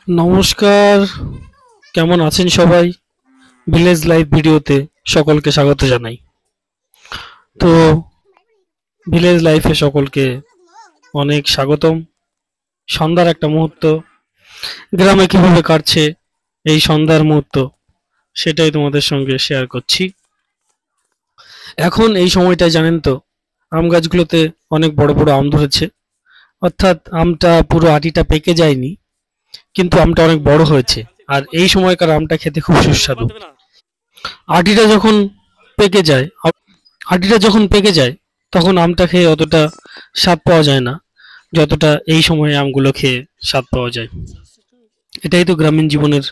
নমস্কার, কেমন আছেন সবাই? ভিলেজ লাইফ ভিডিওতে সকলকে স্বাগত জানাই। তো ভিলেজ লাইফে সকলকে অনেক স্বাগতম। সন্ধ্যার একটা মুহূর্ত, গ্রামে কিভাবে কাটছে এই সন্ধ্যার মুহূর্ত, সেটাই তোমাদের সঙ্গে শেয়ার করছি। এখন এই সময়টায় জানেন তো, আম গাছগুলোতে অনেক বড় বড় আম ধরেছে। অর্থাৎ আমটা পুরো আটিটা পেকে যায়নি, কিন্তু আমটা অনেক বড় হয়েছে। আর এই সময়কার আমটা খেতে খুব সুস্বাদু। আটিটা যখন পেকে যায় আটিটা যখন পেকে যায় তখন আমটা খেয়ে অতটা স্বাদ পাওয়া যায় না, যতটা এই সময়ে আমগুলো খেয়ে স্বাদ পাওয়া যায়। এটাই তো গ্রামীণ জীবনের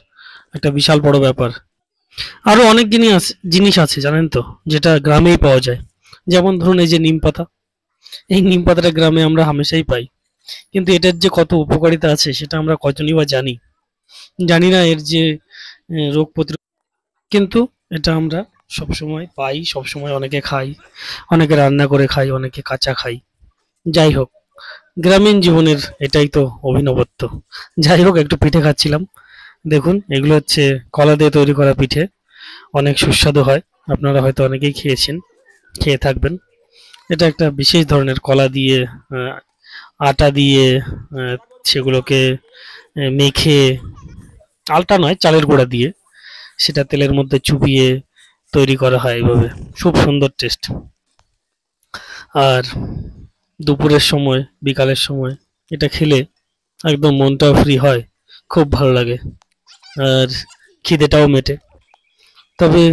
একটা বিশাল বড় ব্যাপার। আরো অনেক জিনিস আছে জানেন তো, যেটা গ্রামেই পাওয়া যায়। যেমন ধরুন এই যে নিম পাতা, এই নিম পাতাটা গ্রামে আমরা হামেশাই পাই, কিন্তু এটার যে কত উপকারিতা আছে সেটা আমরা কজনই বা জানি। জানি না এর যে রোগ প্রতিরোধ, কিন্তু এটা আমরা সবসময় পাই, সবসময় অনেকে খাই, অনেকে রান্না করে খাই, অনেকে কাঁচা খাই। যাই হোক, গ্রামীণ জীবনের এটাই তো অভিনবত্ব। যাই হোক, একটু পিঠে খাচ্ছিলাম। দেখুন, এগুলো হচ্ছে কলা দিয়ে তৈরি করা পিঠে। অনেক সুস্বাদু হয়, আপনারা হয়তো অনেকেই খেয়েছেন, খেয়ে থাকবেন। এটা একটা বিশেষ ধরনের কলা দিয়ে, আটা দিয়ে, সেগুলোকে মেখে, আলটা নয় চালের গুঁড়া দিয়ে, সেটা তেলের মধ্যে চুবিয়ে তৈরি করা হয় এইভাবে। খুব সুন্দর টেস্ট। আর দুপুরের সময়, বিকালের সময় এটা খেলে একদম মনটাও ফ্রি হয়, খুব ভালো লাগে। আর খিদেটাও মেটে। তবে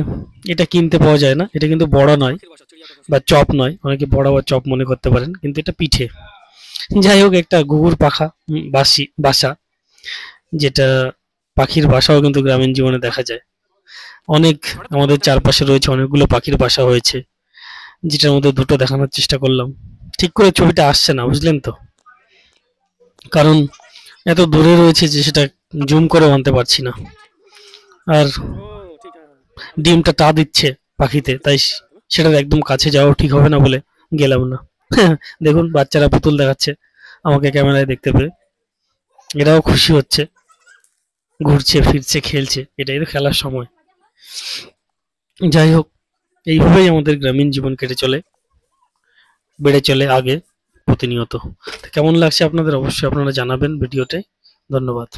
এটা কিনতে পাওয়া যায় না, এটা কিন্তু বড়া নয় বা চপ নয়, অনেকে বড়া বা চপ মনে করতে পারেন, কিন্তু এটা পিঠে। যাই হোক, একটা ঘুঘুর পাখা, বাসা, যেটা পাখির বাসাও কিন্তু গ্রামীণ জীবনে দেখা যায়। অনেক আমাদের চারপাশে রয়েছে অনেকগুলো পাখির বাসা হয়েছে, যেটার মধ্যে দুটো দেখানোর চেষ্টা করলাম। ঠিক করে ছবিটা আসছে না, বুঝলেন তো, কারণ এত দূরে রয়েছে যে সেটা জুম করে আনতে পারছি না। আর ডিমটা টা দিচ্ছে পাখিতে, তাই সেটার একদম কাছে যাওয়া ঠিক হবে না বলে গেলাম না। দেখুন, বাচ্চারা পুতুল দেখাচ্ছে আমাকে ক্যামেরায় দেখতে পেয়ে, এরাও খুশি হচ্ছে, ঘুরছে ফিরছে খেলছে, এটাই তো খেলার সময়। যাই হোক, এইভাবেই আমাদের গ্রামীণ জীবন কেটে চলে, বেড়ে চলে আগে প্রতিনিয়ত। তো কেমন লাগছে আপনাদের অবশ্যই আপনারা জানাবেন ভিডিওতে। ধন্যবাদ।